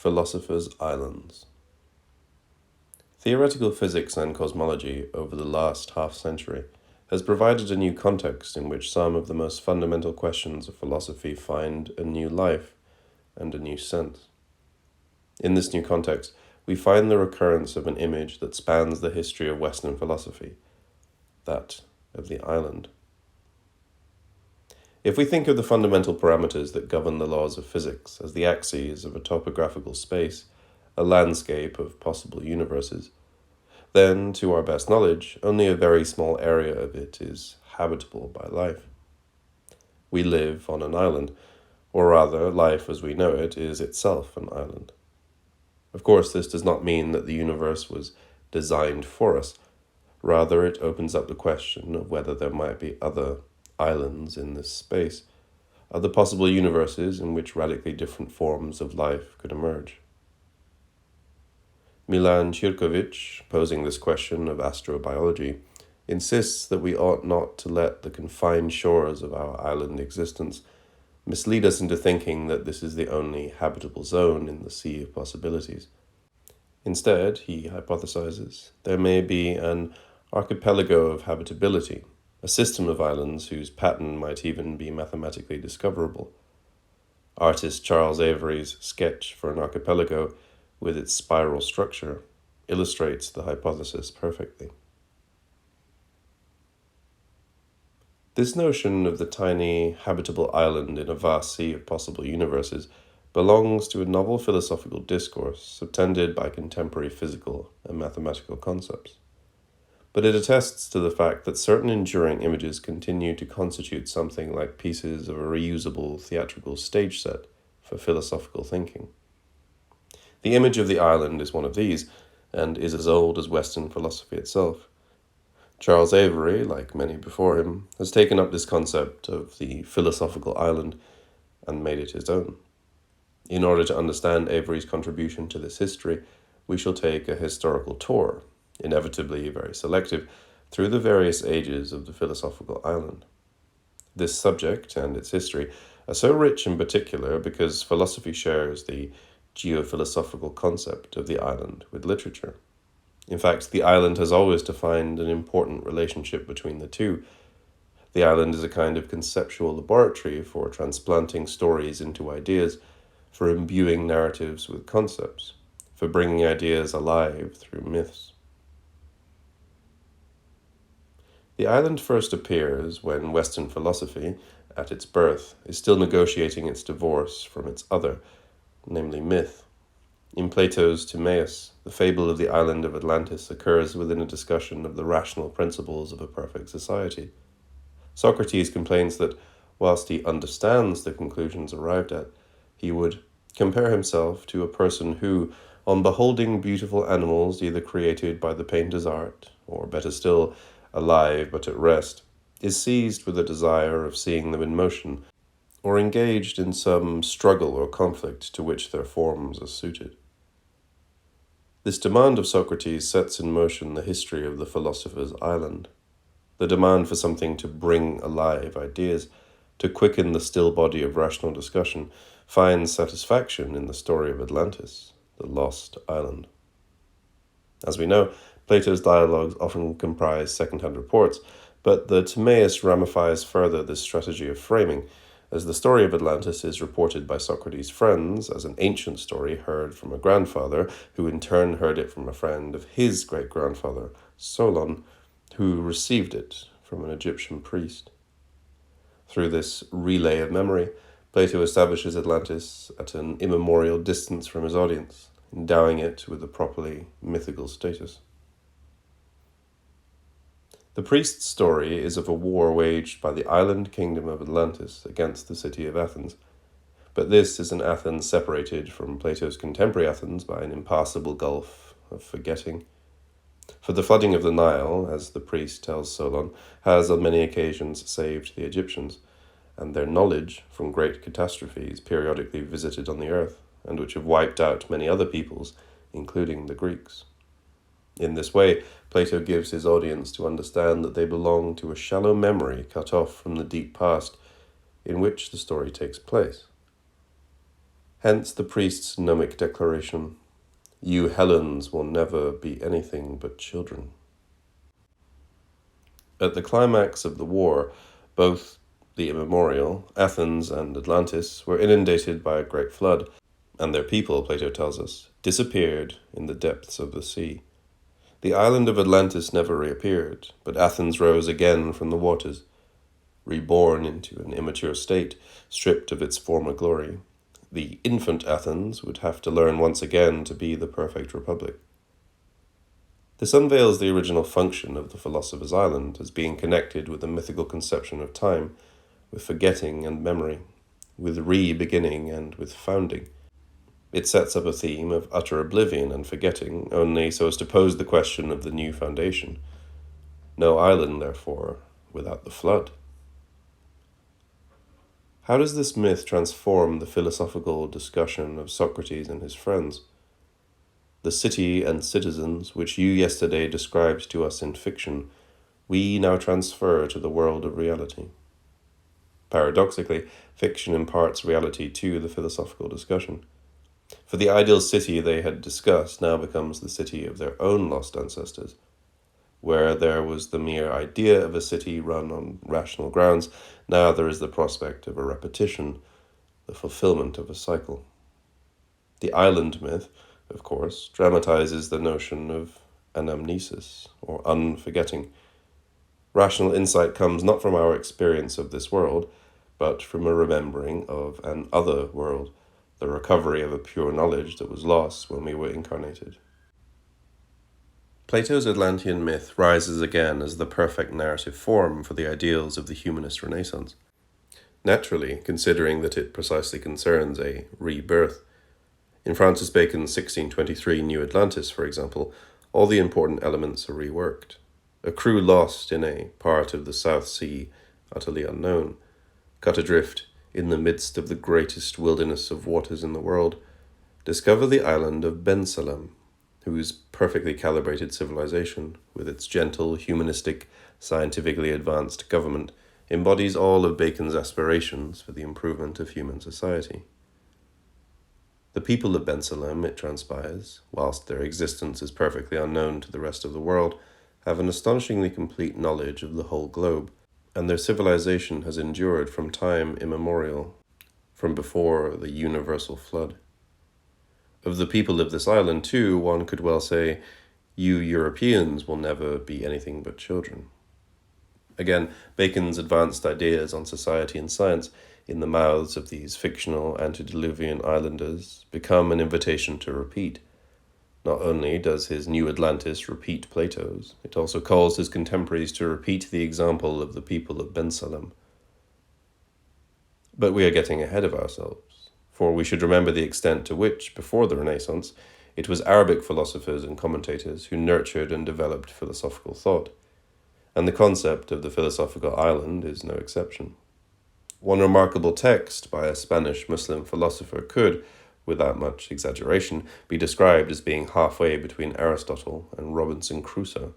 Philosophers' Islands. Theoretical physics and cosmology over the last half-century has provided a new context in which some of the most fundamental questions of philosophy find a new life and a new sense. In this new context, we find the recurrence of an image that spans the history of Western philosophy, that of the island. If we think of the fundamental parameters that govern the laws of physics as the axes of a topographical space, a landscape of possible universes, then, to our best knowledge, only a very small area of it is habitable by life. We live on an island, or rather, life as we know it is itself an island. Of course, this does not mean that the universe was designed for us. Rather, it opens up the question of whether there might be other islands in this space, other possible universes in which radically different forms of life could emerge. Milan Ćirković, posing this question of astrobiology, insists that we ought not to let the confined shores of our island existence mislead us into thinking that this is the only habitable zone in the sea of possibilities. Instead, he hypothesizes, there may be an archipelago of habitability, a system of islands whose pattern might even be mathematically discoverable. Artist Charles Avery's sketch for an archipelago, with its spiral structure, illustrates the hypothesis perfectly. This notion of the tiny, habitable island in a vast sea of possible universes belongs to a novel philosophical discourse subtended by contemporary physical and mathematical concepts. But it attests to the fact that certain enduring images continue to constitute something like pieces of a reusable theatrical stage set for philosophical thinking. The image of the island is one of these, and is as old as Western philosophy itself. Charles Avery, like many before him, has taken up this concept of the philosophical island and made it his own. In order to understand Avery's contribution to this history, we shall take a historical tour, inevitably very selective, through the various ages of the philosophical island. This subject and its history are so rich in particular because philosophy shares the geophilosophical concept of the island with literature. In fact, the island has always defined an important relationship between the two. The island is a kind of conceptual laboratory for transplanting stories into ideas, for imbuing narratives with concepts, for bringing ideas alive through myths. The island first appears when Western philosophy, at its birth, is still negotiating its divorce from its other, namely myth. In Plato's Timaeus, the fable of the island of Atlantis occurs within a discussion of the rational principles of a perfect society. Socrates complains that, whilst he understands the conclusions arrived at, he would compare himself to a person who, on beholding beautiful animals either created by the painter's art, or better still, alive but at rest, is seized with a desire of seeing them in motion, or engaged in some struggle or conflict to which their forms are suited. This demand of Socrates sets in motion the history of the philosopher's island. The demand for something to bring alive ideas, to quicken the still body of rational discussion, finds satisfaction in the story of Atlantis, the lost island. As we know, Plato's dialogues often comprise second-hand reports, but the Timaeus ramifies further this strategy of framing, as the story of Atlantis is reported by Socrates' friends as an ancient story heard from a grandfather, who in turn heard it from a friend of his great-grandfather, Solon, who received it from an Egyptian priest. Through this relay of memory, Plato establishes Atlantis at an immemorial distance from his audience, endowing it with a properly mythical status. The priest's story is of a war waged by the island kingdom of Atlantis against the city of Athens, but this is an Athens separated from Plato's contemporary Athens by an impassable gulf of forgetting. For the flooding of the Nile, as the priest tells Solon, has on many occasions saved the Egyptians, and their knowledge from great catastrophes periodically visited on the earth, and which have wiped out many other peoples, including the Greeks. In this way, Plato gives his audience to understand that they belong to a shallow memory cut off from the deep past in which the story takes place. Hence the priest's gnomic declaration, "You Hellenes will never be anything but children." At the climax of the war, both the immemorial, Athens and Atlantis, were inundated by a great flood, and their people, Plato tells us, disappeared in the depths of the sea. The island of Atlantis never reappeared, but Athens rose again from the waters, reborn into an immature state, stripped of its former glory. The infant Athens would have to learn once again to be the perfect republic. This unveils the original function of the Philosopher's Island as being connected with a mythical conception of time, with forgetting and memory, with re-beginning and with founding. It sets up a theme of utter oblivion and forgetting, only so as to pose the question of the new foundation. No island, therefore, without the flood. How does this myth transform the philosophical discussion of Socrates and his friends? The city and citizens, which you yesterday described to us in fiction, we now transfer to the world of reality. Paradoxically, fiction imparts reality to the philosophical discussion. For the ideal city they had discussed now becomes the city of their own lost ancestors. Where there was the mere idea of a city run on rational grounds, now there is the prospect of a repetition, the fulfillment of a cycle. The island myth, of course, dramatizes the notion of anamnesis, or unforgetting. Rational insight comes not from our experience of this world, but from a remembering of an other world, the recovery of a pure knowledge that was lost when we were incarnated. Plato's Atlantean myth rises again as the perfect narrative form for the ideals of the humanist Renaissance. Naturally, considering that it precisely concerns a rebirth. In Francis Bacon's 1623 New Atlantis, for example, all the important elements are reworked. A crew lost in a part of the South Sea, utterly unknown, cut adrift in the midst of the greatest wilderness of waters in the world, discover the island of Bensalem, whose perfectly calibrated civilization, with its gentle, humanistic, scientifically advanced government, embodies all of Bacon's aspirations for the improvement of human society. The people of Bensalem, it transpires, whilst their existence is perfectly unknown to the rest of the world, have an astonishingly complete knowledge of the whole globe, and their civilization has endured from time immemorial, from before the universal flood. Of the people of this island, too, one could well say, "You Europeans will never be anything but children." Again, Bacon's advanced ideas on society and science, in the mouths of these fictional antediluvian islanders, become an invitation to repeat. Not only does his New Atlantis repeat Plato's, it also calls his contemporaries to repeat the example of the people of Bensalem. But we are getting ahead of ourselves, for we should remember the extent to which, before the Renaissance, it was Arabic philosophers and commentators who nurtured and developed philosophical thought, and the concept of the philosophical island is no exception. One remarkable text by a Spanish Muslim philosopher could, without much exaggeration, be described as being halfway between Aristotle and Robinson Crusoe.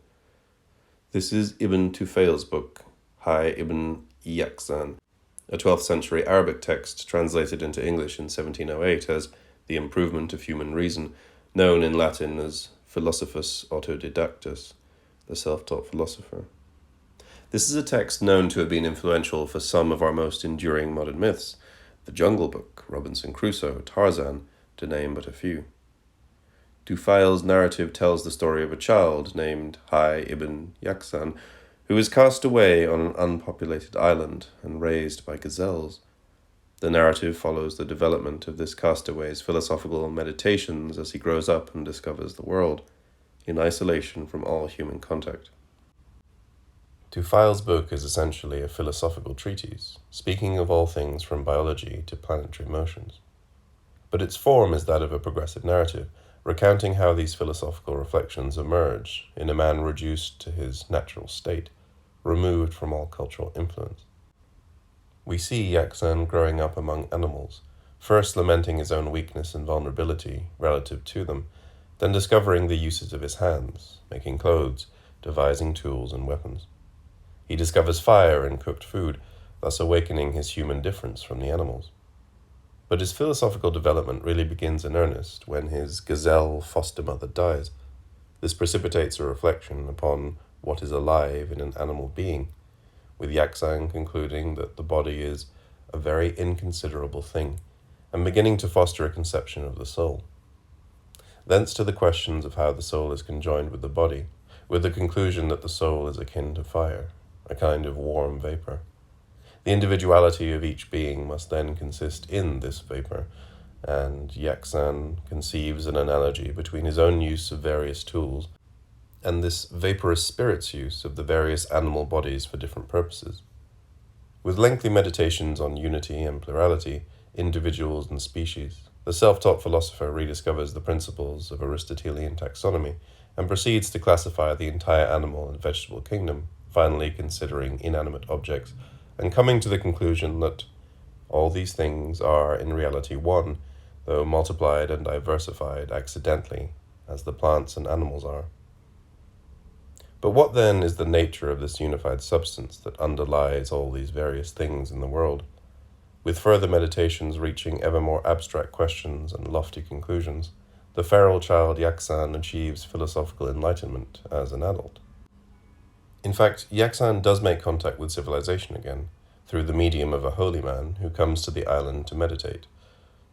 This is Ibn Tufayl's book, Hay Ibn Yaqzan, a 12th century Arabic text translated into English in 1708 as The Improvement of Human Reason, known in Latin as Philosophus Autodidactus, the self-taught philosopher. This is a text known to have been influential for some of our most enduring modern myths, the Jungle Book, Robinson Crusoe, Tarzan, to name but a few. Tufayl's narrative tells the story of a child named Hay Ibn Yaqzan, who is cast away on an unpopulated island and raised by gazelles. The narrative follows the development of this castaway's philosophical meditations as he grows up and discovers the world, in isolation from all human contact. Tufayl's book is essentially a philosophical treatise, speaking of all things from biology to planetary motions. But its form is that of a progressive narrative, recounting how these philosophical reflections emerge in a man reduced to his natural state, removed from all cultural influence. We see Yaqzan growing up among animals, first lamenting his own weakness and vulnerability relative to them, then discovering the uses of his hands, making clothes, devising tools and weapons. He discovers fire and cooked food, thus awakening his human difference from the animals. But his philosophical development really begins in earnest when his gazelle foster mother dies. This precipitates a reflection upon what is alive in an animal being, with Yaxan concluding that the body is a very inconsiderable thing, and beginning to foster a conception of the soul. Thence to the questions of how the soul is conjoined with the body, with the conclusion that the soul is akin to fire, a kind of warm vapor. The individuality of each being must then consist in this vapor, and Yaxan conceives an analogy between his own use of various tools and this vaporous spirit's use of the various animal bodies for different purposes. With lengthy meditations on unity and plurality, individuals and species, the self-taught philosopher rediscovers the principles of Aristotelian taxonomy and proceeds to classify the entire animal and vegetable kingdom, finally considering inanimate objects and coming to the conclusion that all these things are in reality one, though multiplied and diversified accidentally, as the plants and animals are. But what then is the nature of this unified substance that underlies all these various things in the world? With further meditations reaching ever more abstract questions and lofty conclusions, the feral child Yaxan achieves philosophical enlightenment as an adult. In fact, Yaxan does make contact with civilization again, through the medium of a holy man who comes to the island to meditate.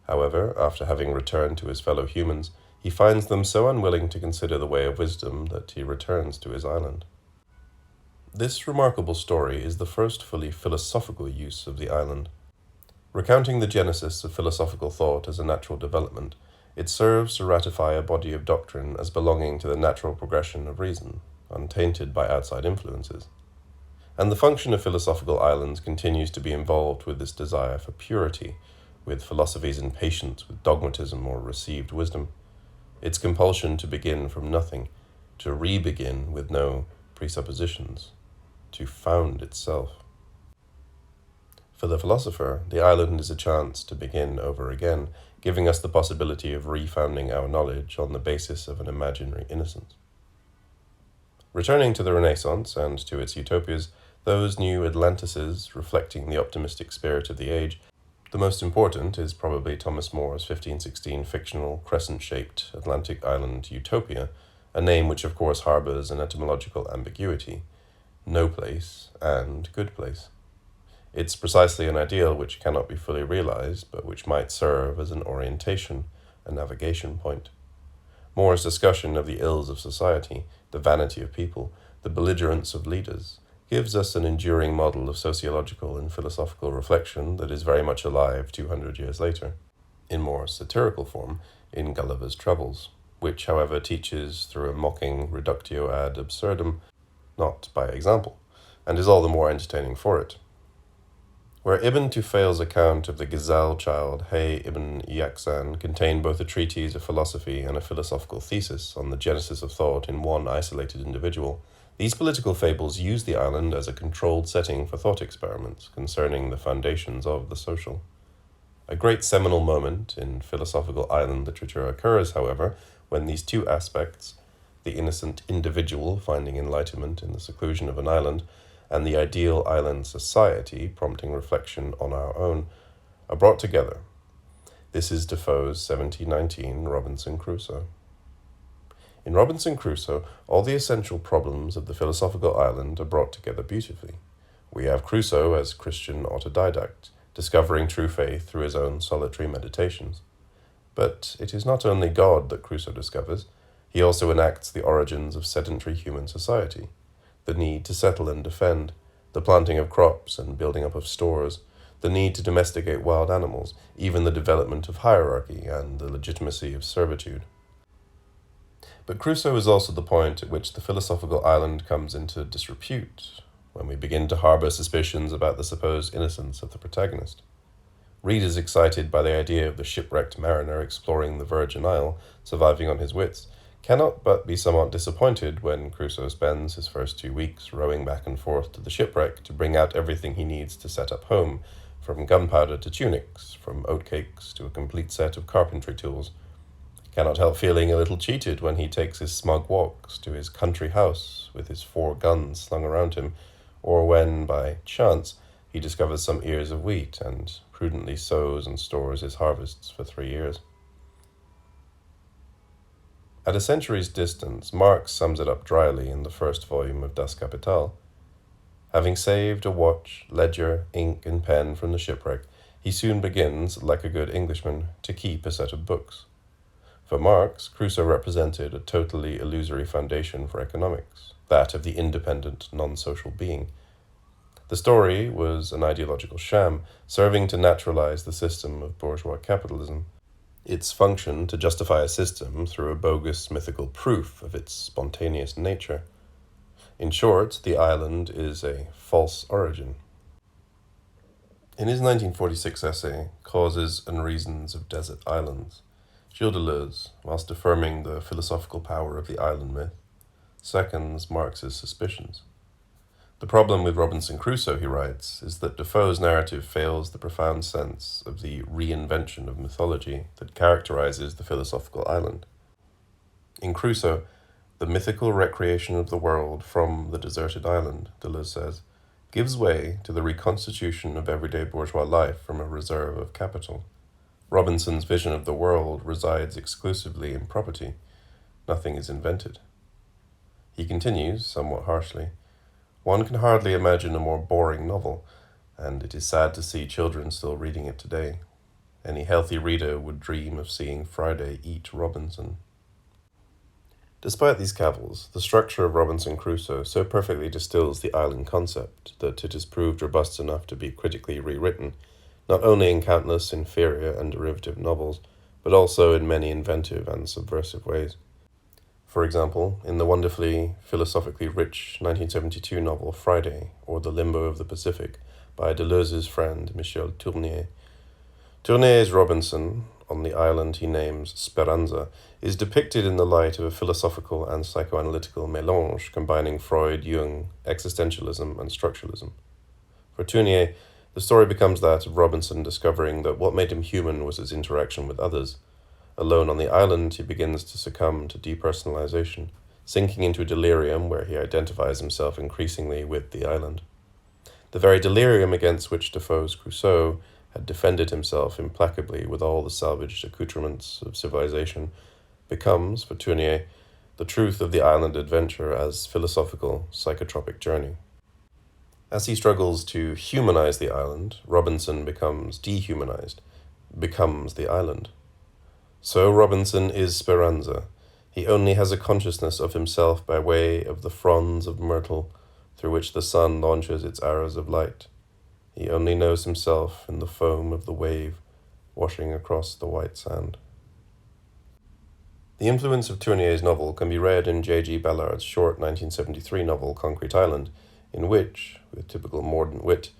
However, after having returned to his fellow humans, he finds them so unwilling to consider the way of wisdom that he returns to his island. This remarkable story is the first fully philosophical use of the island. Recounting the genesis of philosophical thought as a natural development, it serves to ratify a body of doctrine as belonging to the natural progression of reason, untainted by outside influences. And the function of philosophical islands continues to be involved with this desire for purity, with philosophy's impatience with dogmatism or received wisdom, its compulsion to begin from nothing, to re-begin with no presuppositions, to found itself. For the philosopher, the island is a chance to begin over again, giving us the possibility of refounding our knowledge on the basis of an imaginary innocence. Returning to the Renaissance and to its utopias, those new Atlantices reflecting the optimistic spirit of the age, the most important is probably Thomas More's 1516 fictional crescent-shaped Atlantic island utopia, a name which of course harbors an etymological ambiguity, no place and good place. It's precisely an ideal which cannot be fully realized, but which might serve as an orientation, a navigation point. More's discussion of the ills of society, the vanity of people, the belligerence of leaders, gives us an enduring model of sociological and philosophical reflection that is very much alive 200 years later, in more satirical form in Gulliver's Travels, which, however, teaches through a mocking reductio ad absurdum, not by example, and is all the more entertaining for it. Where Ibn Tufayl's account of the gazelle child Hay ibn Yaxan contained both a treatise of philosophy and a philosophical thesis on the genesis of thought in one isolated individual, these political fables use the island as a controlled setting for thought experiments concerning the foundations of the social. A great seminal moment in philosophical island literature occurs, however, when these two aspects, the innocent individual finding enlightenment in the seclusion of an island, and the ideal island society prompting reflection on our own, are brought together. This is Defoe's 1719 Robinson Crusoe. In Robinson Crusoe, all the essential problems of the philosophical island are brought together beautifully. We have Crusoe as Christian autodidact, discovering true faith through his own solitary meditations. But it is not only God that Crusoe discovers, he also enacts the origins of sedentary human society, the need to settle and defend, the planting of crops and building up of stores, the need to domesticate wild animals, even the development of hierarchy and the legitimacy of servitude. But Crusoe is also the point at which the philosophical island comes into disrepute, when we begin to harbor suspicions about the supposed innocence of the protagonist. Readers excited by the idea of the shipwrecked mariner exploring the Virgin Isle, surviving on his wits, cannot but be somewhat disappointed when Crusoe spends his first 2 weeks rowing back and forth to the shipwreck to bring out everything he needs to set up home, from gunpowder to tunics, from oatcakes to a complete set of carpentry tools. Cannot help feeling a little cheated when he takes his smug walks to his country house with his 4 guns slung around him, or when, by chance, he discovers some ears of wheat and prudently sows and stores his harvests for 3 years. At a century's distance, Marx sums it up dryly in the first volume of Das Kapital. Having saved a watch, ledger, ink, and pen from the shipwreck, he soon begins, like a good Englishman, to keep a set of books. For Marx, Crusoe represented a totally illusory foundation for economics, that of the independent, non-social being. The story was an ideological sham, serving to naturalize the system of bourgeois capitalism, its function to justify a system through a bogus mythical proof of its spontaneous nature. In short, the island is a false origin. In his 1946 essay, Causes and Reasons of Desert Islands, Gilles Deleuze, whilst affirming the philosophical power of the island myth, seconds Marx's suspicions. The problem with Robinson Crusoe, he writes, is that Defoe's narrative fails the profound sense of the reinvention of mythology that characterizes the philosophical island. In Crusoe, the mythical recreation of the world from the deserted island, Deleuze says, gives way to the reconstitution of everyday bourgeois life from a reserve of capital. Robinson's vision of the world resides exclusively in property. Nothing is invented. He continues, somewhat harshly, one can hardly imagine a more boring novel, and it is sad to see children still reading it today. Any healthy reader would dream of seeing Friday eat Robinson. Despite these cavils, the structure of Robinson Crusoe so perfectly distills the island concept that it has proved robust enough to be critically rewritten, not only in countless inferior and derivative novels, but also in many inventive and subversive ways. For example, in the wonderfully philosophically rich 1972 novel Friday, or The Limbo of the Pacific, by Deleuze's friend Michel Tournier. Tournier's Robinson, on the island he names Speranza, is depicted in the light of a philosophical and psychoanalytical mélange combining Freud, Jung, existentialism, and structuralism. For Tournier, the story becomes that of Robinson discovering that what made him human was his interaction with others. Alone on the island, he begins to succumb to depersonalization, sinking into a delirium where he identifies himself increasingly with the island. The very delirium against which Defoe's Crusoe had defended himself implacably with all the salvaged accoutrements of civilization becomes, for Tournier, the truth of the island adventure as philosophical, psychotropic journey. As he struggles to humanize the island, Robinson becomes dehumanized, becomes the island. So Robinson is Speranza. He only has a consciousness of himself by way of the fronds of myrtle through which the sun launches its arrows of light. He only knows himself in the foam of the wave washing across the white sand. The influence of Tournier's novel can be read in J.G. Ballard's short 1973 novel Concrete Island, in which, with typical mordant wit,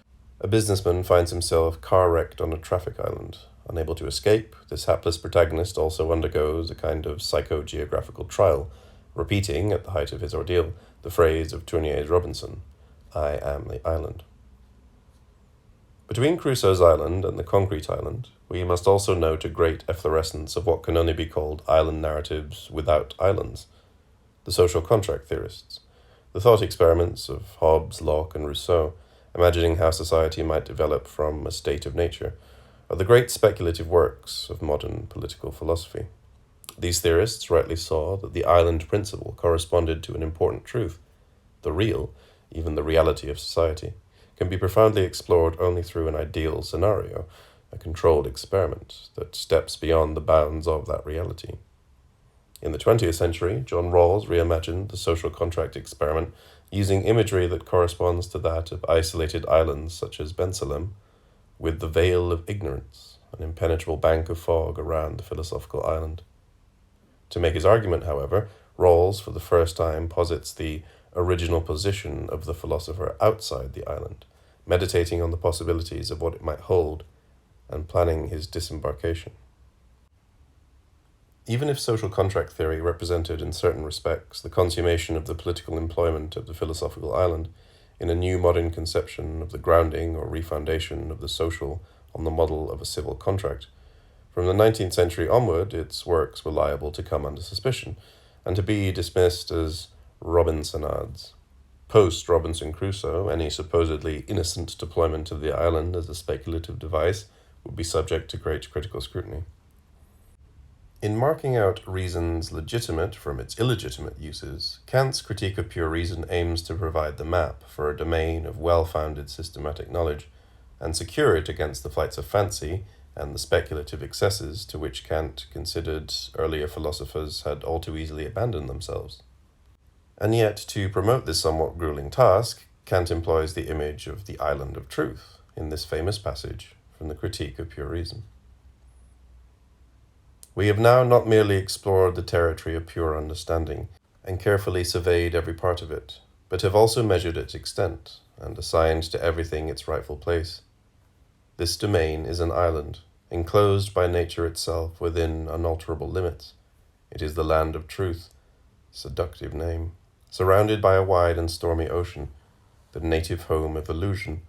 a businessman finds himself car-wrecked on a traffic island. Unable to escape, this hapless protagonist also undergoes a kind of psychogeographical trial, repeating, at the height of his ordeal, the phrase of Tournier's Robinson, "I am the island." Between Crusoe's island and the concrete island, we must also note a great efflorescence of what can only be called island narratives without islands, the social contract theorists, the thought experiments of Hobbes, Locke, and Rousseau, imagining how society might develop from a state of nature, are the great speculative works of modern political philosophy. These theorists rightly saw that the island principle corresponded to an important truth. The real, even the reality of society, can be profoundly explored only through an ideal scenario, a controlled experiment that steps beyond the bounds of that reality. In the 20th century, John Rawls reimagined the social contract experiment using imagery that corresponds to that of isolated islands such as Bensalem, with the veil of ignorance, an impenetrable bank of fog around the philosophical island. To make his argument, however, Rawls for the first time posits the original position of the philosopher outside the island, meditating on the possibilities of what it might hold, and planning his disembarkation. Even if social contract theory represented in certain respects the consummation of the political employment of the philosophical island, in a new modern conception of the grounding or refoundation of the social on the model of a civil contract, from the 19th century onward, its works were liable to come under suspicion, and to be dismissed as Robinsonades. Post-Robinson Crusoe, any supposedly innocent deployment of the island as a speculative device would be subject to great critical scrutiny. In marking out reason's legitimate from its illegitimate uses, Kant's critique of pure reason aims to provide the map for a domain of well-founded systematic knowledge, and secure it against the flights of fancy and the speculative excesses to which Kant considered earlier philosophers had all too easily abandoned themselves. And yet, to promote this somewhat grueling task, Kant employs the image of the island of truth in this famous passage from the Critique of Pure Reason. We have now not merely explored the territory of pure understanding and carefully surveyed every part of it, but have also measured its extent and assigned to everything its rightful place. This domain is an island, enclosed by nature itself within unalterable limits. It is the land of truth, seductive name, surrounded by a wide and stormy ocean, the native home of illusion,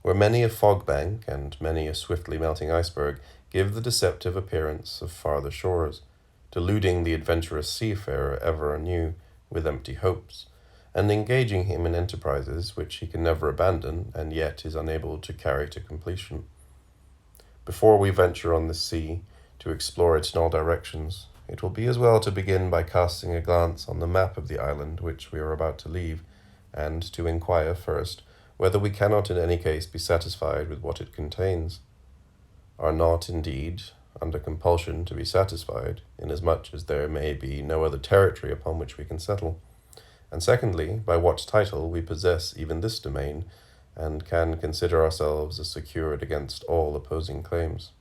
where many a fog bank and many a swiftly melting iceberg give the deceptive appearance of farther shores, deluding the adventurous seafarer ever anew with empty hopes, and engaging him in enterprises which he can never abandon and yet is unable to carry to completion. Before we venture on this sea, to explore it in all directions, it will be as well to begin by casting a glance on the map of the island which we are about to leave, and to inquire first whether we cannot in any case be satisfied with what it contains. Are not, indeed, under compulsion to be satisfied, inasmuch as there may be no other territory upon which we can settle, and secondly, by what title we possess even this domain, and can consider ourselves as secured against all opposing claims.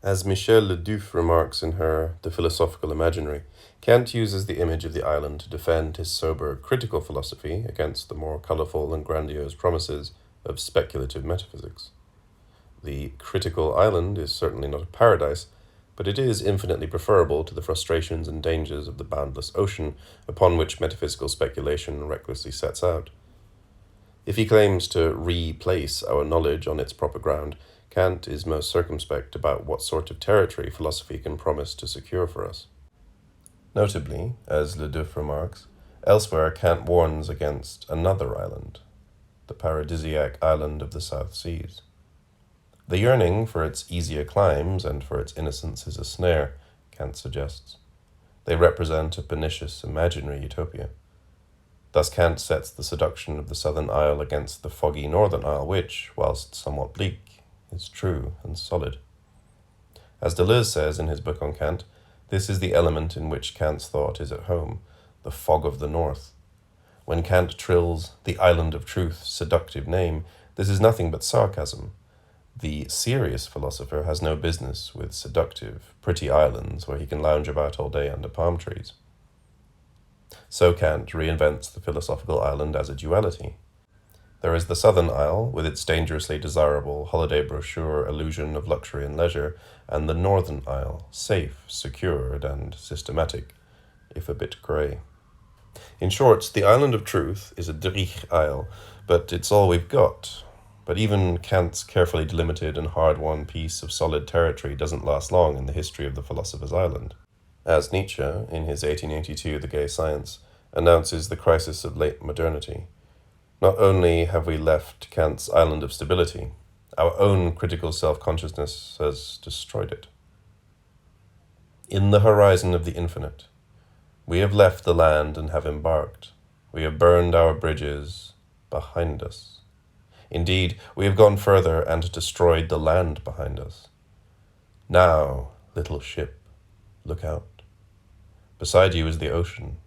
As Michèle Dœuff remarks in her The Philosophical Imaginary, Kant uses the image of the island to defend his sober, critical philosophy against the more colourful and grandiose promises of speculative metaphysics. The critical island is certainly not a paradise, but it is infinitely preferable to the frustrations and dangers of the boundless ocean upon which metaphysical speculation recklessly sets out. If he claims to replace our knowledge on its proper ground, Kant is most circumspect about what sort of territory philosophy can promise to secure for us. Notably, as Dœuff remarks, elsewhere Kant warns against another island, the paradisiac island of the South Seas. The yearning for its easier climes and for its innocence is a snare, Kant suggests. They represent a pernicious imaginary utopia. Thus Kant sets the seduction of the southern isle against the foggy northern isle which, whilst somewhat bleak, is true and solid. As Deleuze says in his book on Kant, this is the element in which Kant's thought is at home, the fog of the north. When Kant trills the island of truth, seductive name, this is nothing but sarcasm. The serious philosopher has no business with seductive, pretty islands where he can lounge about all day under palm trees. So Kant reinvents the philosophical island as a duality. There is the southern isle, with its dangerously desirable holiday brochure illusion of luxury and leisure, and the northern isle, safe, secured, and systematic, if a bit grey. In short, the island of truth is a Dreich isle, but it's all we've got. But even Kant's carefully delimited and hard-won piece of solid territory doesn't last long in the history of the philosopher's island. As Nietzsche, in his 1882 The Gay Science, announces the crisis of late modernity, not only have we left Kant's island of stability, our own critical self-consciousness has destroyed it. In the horizon of the infinite, we have left the land and have embarked. We have burned our bridges behind us. Indeed, we have gone further and destroyed the land behind us. Now, little ship, look out. Beside you is the ocean.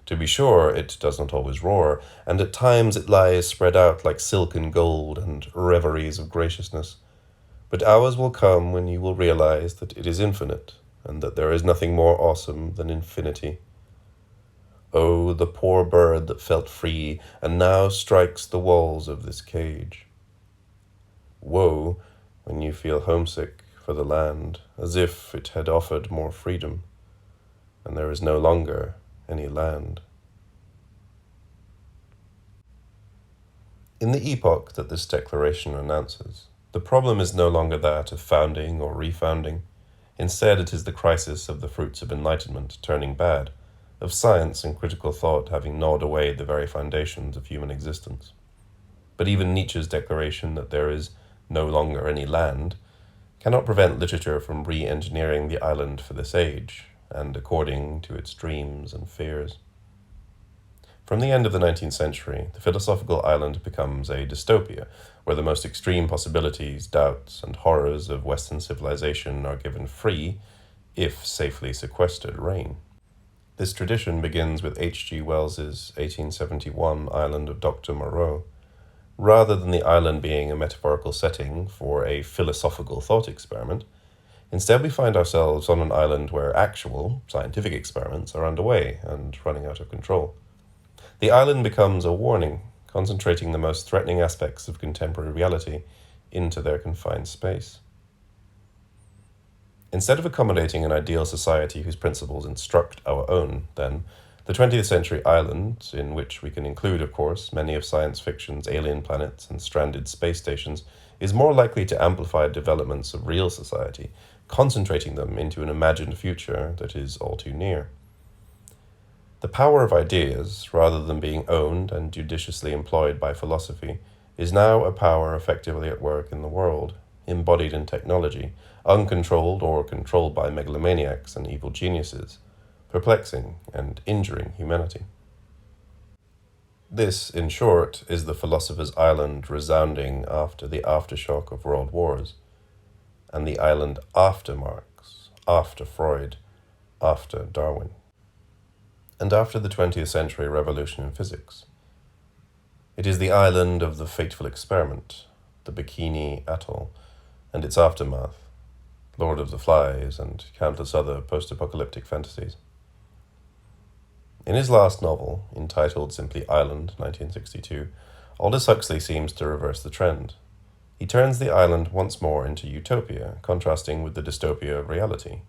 To be sure, it does not always roar, and at times it lies spread out like silk and gold and reveries of graciousness. But hours will come when you will realize that it is infinite, and that there is nothing more awesome than infinity. Oh, the poor bird that felt free, and now strikes the walls of this cage. Woe when you feel homesick for the land, as if it had offered more freedom, and there is no longer any land. In the epoch that this declaration announces, the problem is no longer that of founding or refounding. Instead, it is the crisis of the fruits of enlightenment turning bad, of science and critical thought having gnawed away the very foundations of human existence. But even Nietzsche's declaration that there is no longer any land cannot prevent literature from re-engineering the island for this age, and according to its dreams and fears. From the end of the 19th century, the philosophical island becomes a dystopia, where the most extreme possibilities, doubts, and horrors of Western civilization are given free, if safely sequestered, reign. This tradition begins with H.G. Wells's 1871 Island of Dr. Moreau. Rather than the island being a metaphorical setting for a philosophical thought experiment, instead we find ourselves on an island where actual, scientific experiments are underway and running out of control. The island becomes a warning, concentrating the most threatening aspects of contemporary reality into their confined space. Instead of accommodating an ideal society whose principles instruct our own, then, the 20th century island, in which we can include, of course, many of science fiction's alien planets and stranded space stations, is more likely to amplify developments of real society, concentrating them into an imagined future that is all too near. The power of ideas, rather than being owned and judiciously employed by philosophy, is now a power effectively at work in the world, embodied in technology, uncontrolled or controlled by megalomaniacs and evil geniuses, perplexing and injuring humanity. This, in short, is the philosopher's island resounding after the aftershock of world wars, and the island after Marx, after Freud, after Darwin, and after the 20th century revolution in physics. It is the island of the fateful experiment, the Bikini Atoll, and its aftermath, Lord of the Flies, and countless other post-apocalyptic fantasies. In his last novel, entitled simply Island, 1962, Aldous Huxley seems to reverse the trend. He turns the island once more into utopia, contrasting with the dystopia of reality.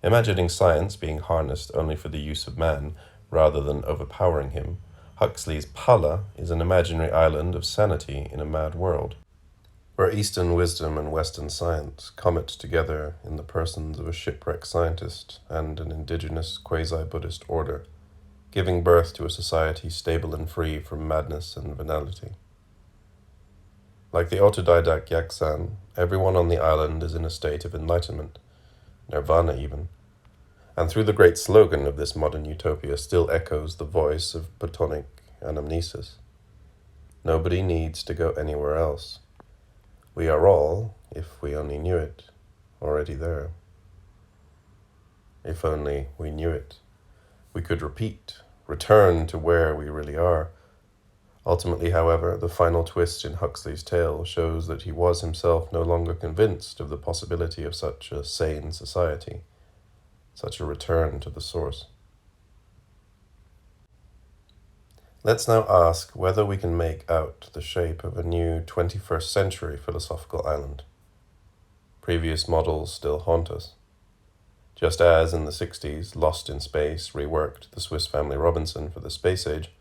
Imagining science being harnessed only for the use of man, rather than overpowering him, Huxley's Pala is an imaginary island of sanity in a mad world, where Eastern wisdom and Western science comet together in the persons of a shipwrecked scientist and an indigenous quasi-Buddhist order, giving birth to a society stable and free from madness and venality. Like the autodidact Yaksan, everyone on the island is in a state of enlightenment, nirvana even, and through the great slogan of this modern utopia still echoes the voice of Platonic anamnesis. Nobody needs to go anywhere else. We are all, if we only knew it, already there. If only we knew it, we could return to where we really are. Ultimately, however, the final twist in Huxley's tale shows that he was himself no longer convinced of the possibility of such a sane society, such a return to the source. Let's now ask whether we can make out the shape of a new 21st century philosophical island. Previous models still haunt us. Just as in the 60s, Lost in Space reworked the Swiss Family Robinson for the space age,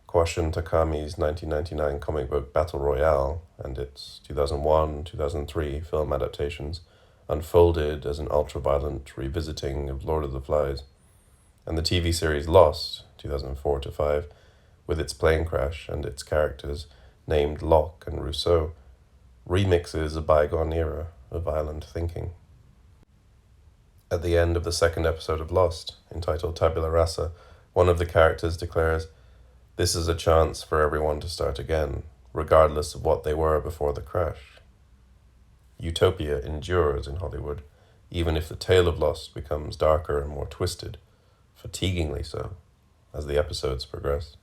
Kwashion Takami's 1999 comic book Battle Royale and its 2001-2003 film adaptations unfolded as an ultra-violent revisiting of Lord of the Flies, and the TV series Lost, 2004-5, with its plane crash and its characters named Locke and Rousseau, remixes a bygone era of island thinking. At the end of the second episode of Lost, entitled Tabula Rasa, one of the characters declares, "This is a chance for everyone to start again, regardless of what they were before the crash." Utopia endures in Hollywood, even if the tale of Lost becomes darker and more twisted, fatiguingly so, as the episodes progress.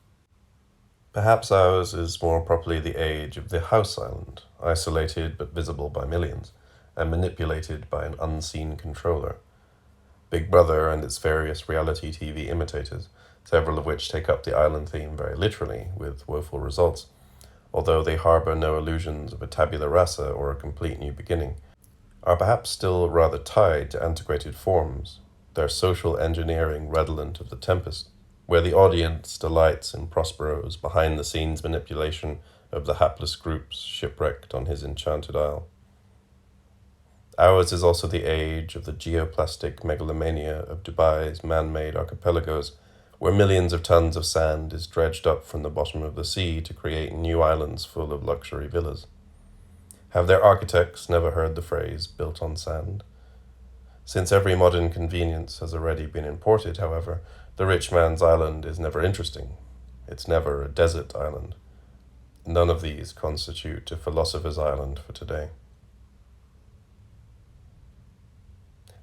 Perhaps ours is more properly the age of the house island, isolated but visible by millions, and manipulated by an unseen controller. Big Brother and its various reality TV imitators, several of which take up the island theme very literally, with woeful results, although they harbour no illusions of a tabula rasa or a complete new beginning, are perhaps still rather tied to antiquated forms, their social engineering redolent of the Tempest, where the audience delights in Prospero's behind-the-scenes manipulation of the hapless groups shipwrecked on his enchanted isle. Ours is also the age of the geoplastic megalomania of Dubai's man-made archipelagos, where millions of tons of sand is dredged up from the bottom of the sea to create new islands full of luxury villas. Have their architects never heard the phrase, built on sand? Since every modern convenience has already been imported, however, the rich man's island is never interesting. It's never a desert island. None of these constitute a philosopher's island for today.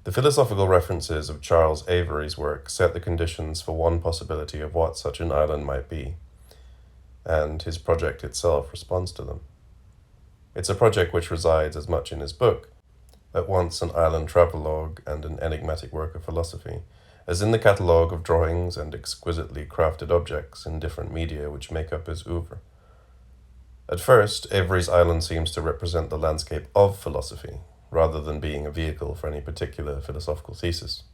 The philosophical references of Charles Avery's work set the conditions for one possibility of what such an island might be, and his project itself responds to them. It's a project which resides as much in his book, at once an island travelogue and an enigmatic work of philosophy, as in the catalogue of drawings and exquisitely crafted objects in different media which make up his oeuvre. At first, Avery's island seems to represent the landscape of philosophy, rather than being a vehicle for any particular philosophical thesis.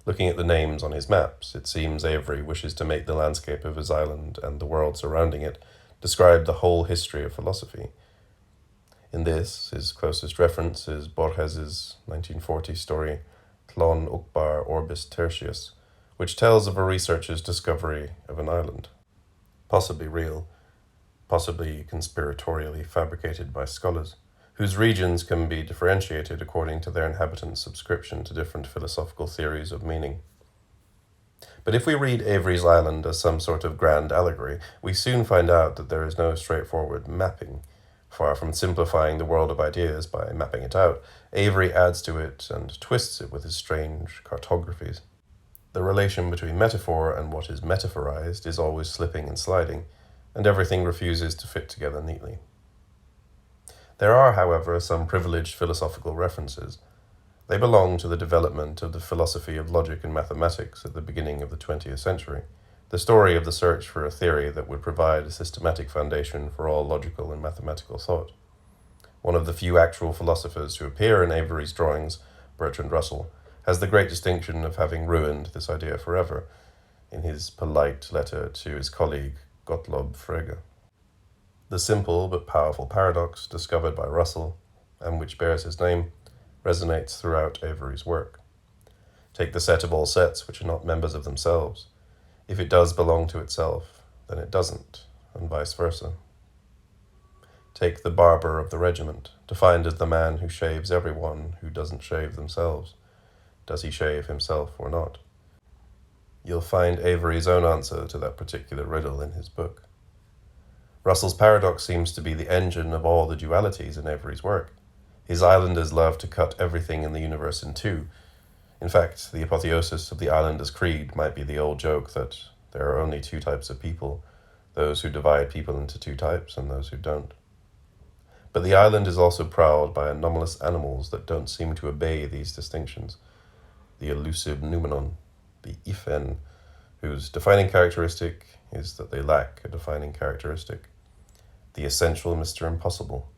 Looking at the names on his maps, it seems Avery wishes to make the landscape of his island and the world surrounding it describe the whole history of philosophy. In this, his closest reference is Borges's 1940 story Tlon Uqbar Orbis Tertius, which tells of a researcher's discovery of an island, possibly real, possibly conspiratorially fabricated by scholars, whose regions can be differentiated according to their inhabitants' subscription to different philosophical theories of meaning. But if we read Avery's island as some sort of grand allegory, we soon find out that there is no straightforward mapping. Far from simplifying the world of ideas by mapping it out, Avery adds to it and twists it with his strange cartographies. The relation between metaphor and what is metaphorized is always slipping and sliding, and everything refuses to fit together neatly. There are, however, some privileged philosophical references. They belong to the development of the philosophy of logic and mathematics at the beginning of the 20th century, the story of the search for a theory that would provide a systematic foundation for all logical and mathematical thought. One of the few actual philosophers who appear in Avery's drawings, Bertrand Russell, has the great distinction of having ruined this idea forever in his polite letter to his colleague Gottlob Frege. The simple but powerful paradox discovered by Russell, and which bears his name, resonates throughout Avery's work. Take the set of all sets which are not members of themselves. If it does belong to itself, then it doesn't, and vice versa. Take the barber of the regiment, defined as the man who shaves everyone who doesn't shave themselves. Does he shave himself or not? You'll find Avery's own answer to that particular riddle in his book. Russell's paradox seems to be the engine of all the dualities in Avery's work. His islanders love to cut everything in the universe in two. In fact, the apotheosis of the islander's creed might be the old joke that there are only two types of people, those who divide people into two types and those who don't. But the island is also prowled by anomalous animals that don't seem to obey these distinctions. The elusive noumenon, the iphen, whose defining characteristic is that they lack a defining characteristic. The essential Mr. Impossible.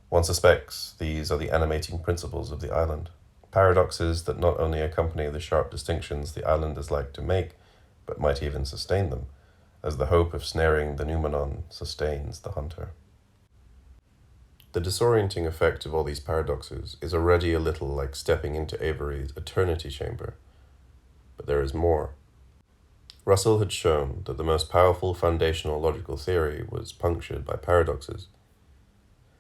One suspects these are the animating principles of the island. Paradoxes that not only accompany the sharp distinctions the islanders like to make, but might even sustain them, as the hope of snaring the noumenon sustains the hunter. The disorienting effect of all these paradoxes is already a little like stepping into Avery's eternity chamber. But there is more. Russell had shown that the most powerful foundational logical theory was punctured by paradoxes.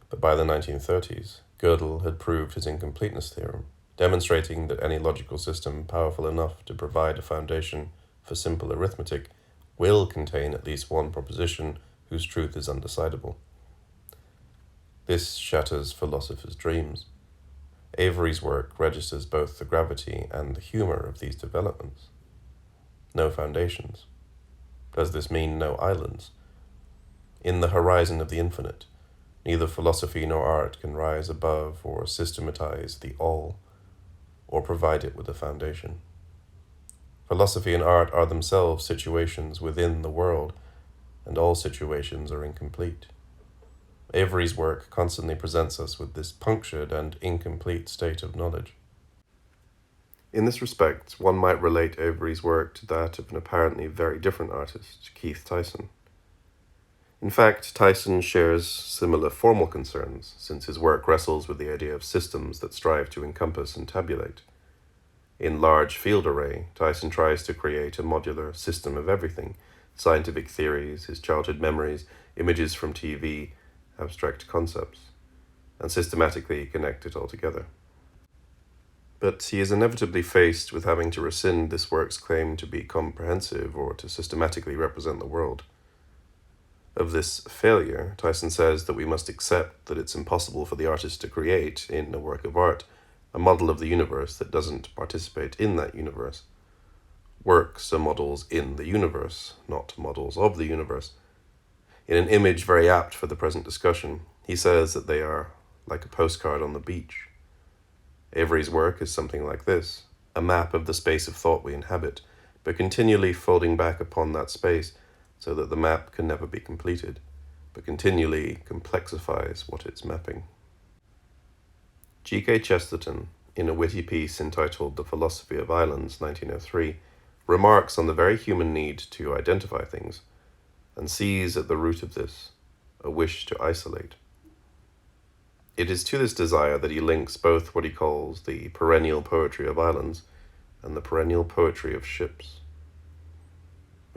But by the 1930s, Gödel had proved his incompleteness theorem, demonstrating that any logical system powerful enough to provide a foundation for simple arithmetic will contain at least one proposition whose truth is undecidable. This shatters philosophers' dreams. Avery's work registers both the gravity and the humor of these developments. No foundations. Does this mean no islands? In the horizon of the infinite, neither philosophy nor art can rise above or systematize the all, or provide it with a foundation. Philosophy and art are themselves situations within the world, and all situations are incomplete. Avery's work constantly presents us with this punctured and incomplete state of knowledge. In this respect, one might relate Avery's work to that of an apparently very different artist, Keith Tyson. In fact, Tyson shares similar formal concerns, since his work wrestles with the idea of systems that strive to encompass and tabulate. In Large Field Array, Tyson tries to create a modular system of everything: scientific theories, his childhood memories, images from TV, abstract concepts, and systematically connect it all together. But he is inevitably faced with having to rescind this work's claim to be comprehensive or to systematically represent the world. Of this failure, Tyson says that we must accept that it's impossible for the artist to create, in a work of art, a model of the universe that doesn't participate in that universe. Works are models in the universe, not models of the universe. In an image very apt for the present discussion, he says that they are like a postcard on the beach. Avery's work is something like this: a map of the space of thought we inhabit, but continually folding back upon that space so that the map can never be completed, but continually complexifies what it's mapping. G.K. Chesterton, in a witty piece entitled The Philosophy of Islands, 1903, remarks on the very human need to identify things, and sees at the root of this a wish to isolate. It is to this desire that he links both what he calls the perennial poetry of islands and the perennial poetry of ships.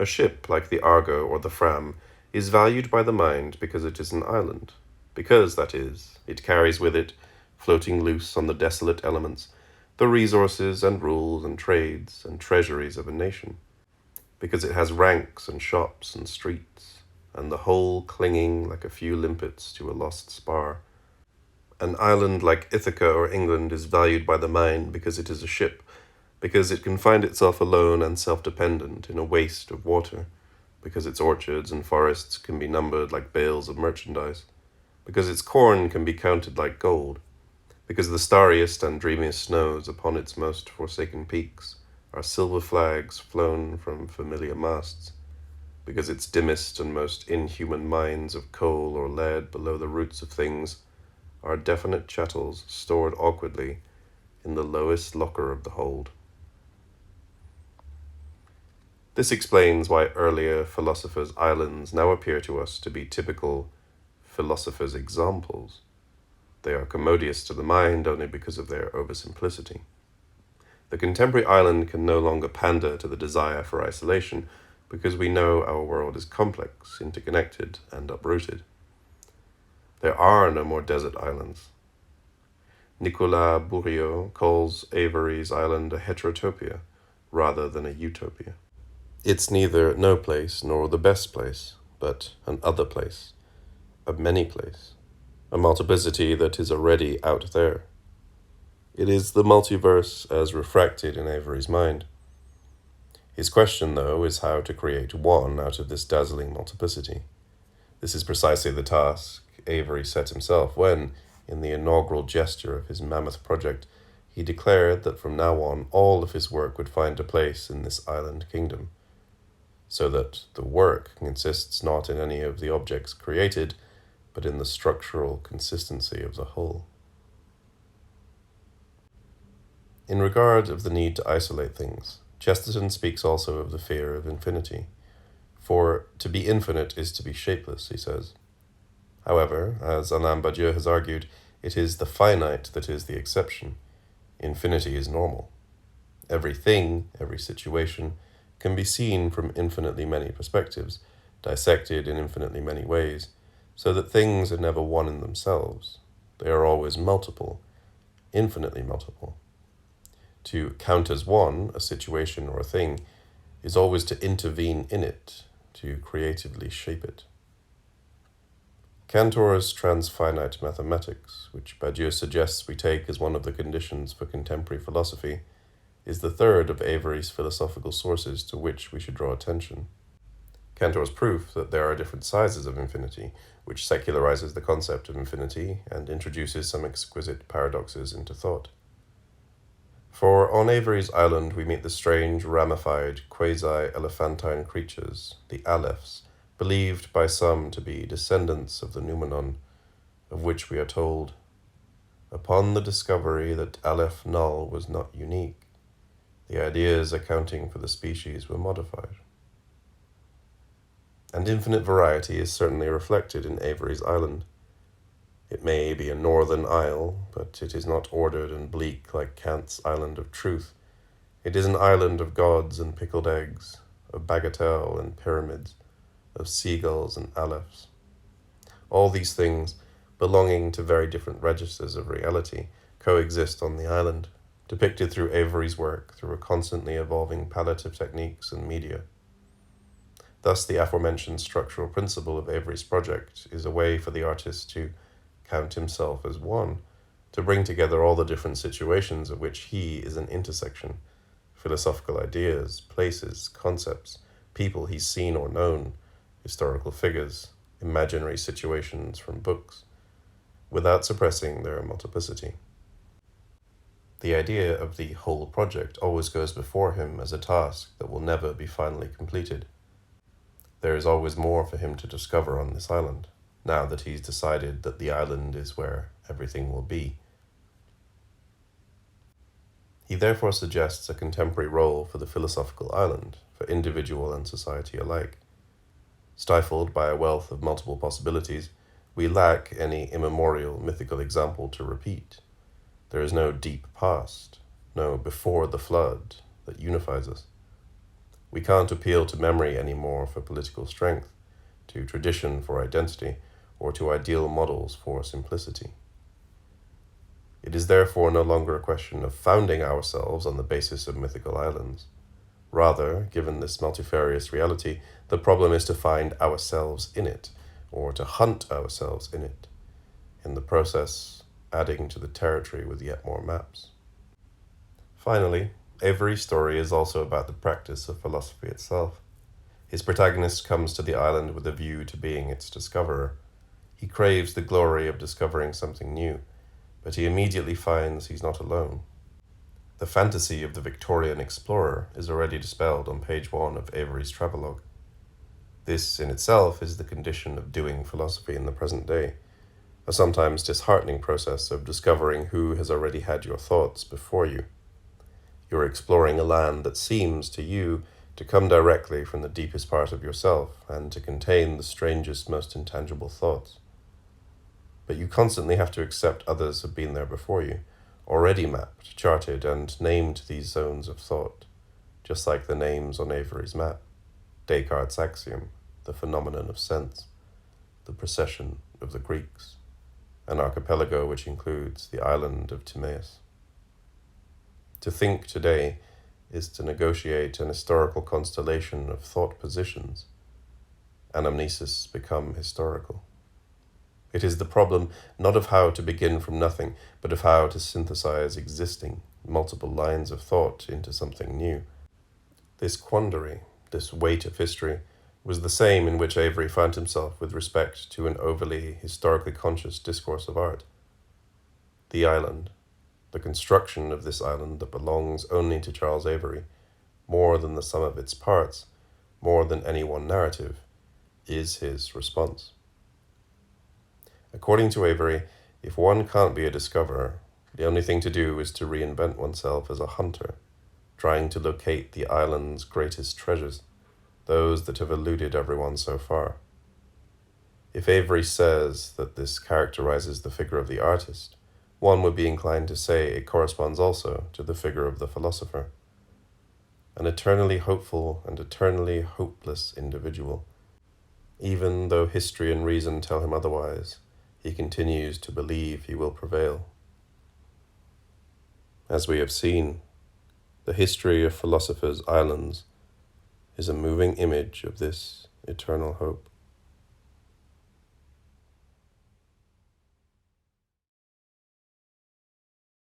A ship, like the Argo or the Fram, is valued by the mind because it is an island, because, that is, it carries with it, floating loose on the desolate elements, the resources and rules and trades and treasuries of a nation, because it has ranks and shops and streets, and the whole clinging like a few limpets to a lost spar. An island like Ithaca or England is valued by the mind because it is a ship, because it can find itself alone and self-dependent in a waste of water, because its orchards and forests can be numbered like bales of merchandise, because its corn can be counted like gold, because the starriest and dreamiest snows upon its most forsaken peaks are silver flags flown from familiar masts, because its dimmest and most inhuman mines of coal or lead below the roots of things are definite chattels stored awkwardly in the lowest locker of the hold. This explains why earlier philosophers' islands now appear to us to be typical philosophers' examples. They are commodious to the mind only because of their oversimplicity. The contemporary island can no longer pander to the desire for isolation because we know our world is complex, interconnected, and uprooted. There are no more desert islands. Nicolas Bourriaud calls Avery's island a heterotopia rather than a utopia. It's neither no place nor the best place, but an other place, a many place, a multiplicity that is already out there. It is the multiverse as refracted in Avery's mind. His question, though, is how to create one out of this dazzling multiplicity. This is precisely the task Avery set himself when, in the inaugural gesture of his mammoth project, he declared that from now on all of his work would find a place in this island kingdom, so that the work consists not in any of the objects created, but in the structural consistency of the whole. In regard of the need to isolate things, Chesterton speaks also of the fear of infinity. For to be infinite is to be shapeless, he says. However, as Alain Badiou has argued, it is the finite that is the exception. Infinity is normal. Every thing, every situation, can be seen from infinitely many perspectives, dissected in infinitely many ways, so that things are never one in themselves. They are always multiple, infinitely multiple. To count as one, a situation or a thing, is always to intervene in it, to creatively shape it. Cantor's transfinite mathematics, which Badiou suggests we take as one of the conditions for contemporary philosophy, is the third of Avery's philosophical sources to which we should draw attention. Cantor's proof that there are different sizes of infinity, which secularizes the concept of infinity and introduces some exquisite paradoxes into thought. For on Avery's island we meet the strange, ramified, quasi-elephantine creatures, the alephs, believed by some to be descendants of the noumenon, of which we are told, upon the discovery that aleph null was not unique, the ideas accounting for the species were modified. And infinite variety is certainly reflected in Avery's island. It may be a northern isle, but it is not ordered and bleak like Kant's island of truth. It is an island of gods and pickled eggs, of bagatelle and pyramids, of seagulls and alephs. All these things, belonging to very different registers of reality, coexist on the island, depicted through Avery's work through a constantly evolving palette of techniques and media. Thus, the aforementioned structural principle of Avery's project is a way for the artist to count himself as one, to bring together all the different situations of which he is an intersection, philosophical ideas, places, concepts, people he's seen or known, historical figures, imaginary situations from books, without suppressing their multiplicity. The idea of the whole project always goes before him as a task that will never be finally completed. There is always more for him to discover on this island, now that he's decided that the island is where everything will be. He therefore suggests a contemporary role for the philosophical island, for individual and society alike. Stifled by a wealth of multiple possibilities, we lack any immemorial mythical example to repeat. There is no deep past, no before the flood that unifies us. We can't appeal to memory anymore for political strength, to tradition for identity, or to ideal models for simplicity. It is therefore no longer a question of founding ourselves on the basis of mythical islands. Rather, given this multifarious reality, the problem is to find ourselves in it, or to hunt ourselves in it, in the process adding to the territory with yet more maps. Finally, Avery's story is also about the practice of philosophy itself. His protagonist comes to the island with a view to being its discoverer. He craves the glory of discovering something new, but he immediately finds he's not alone. The fantasy of the Victorian explorer is already dispelled on page 1 of Avery's travelogue. This in itself is the condition of doing philosophy in the present day, a sometimes disheartening process of discovering who has already had your thoughts before you. You're exploring a land that seems to you to come directly from the deepest part of yourself and to contain the strangest, most intangible thoughts. But you constantly have to accept others have been there before you, already mapped, charted, and named these zones of thought, just like the names on Avery's map, Descartes' axiom, the phenomenon of sense, the procession of the Greeks, an archipelago which includes the island of Timaeus. To think today is to negotiate an historical constellation of thought positions. Anamnesis become historical. It is the problem not of how to begin from nothing, but of how to synthesize existing, multiple lines of thought into something new. This quandary, this weight of history, was the same in which Avery found himself with respect to an overly historically conscious discourse of art. The island, the construction of this island that belongs only to Charles Avery, more than the sum of its parts, more than any one narrative, is his response. According to Avery, if one can't be a discoverer, the only thing to do is to reinvent oneself as a hunter, trying to locate the island's greatest treasures, those that have eluded everyone so far. If Avery says that this characterizes the figure of the artist, one would be inclined to say it corresponds also to the figure of the philosopher, an eternally hopeful and eternally hopeless individual. Even though history and reason tell him otherwise, he continues to believe he will prevail. As we have seen, the history of Philosophers' Islands is a moving image of this eternal hope.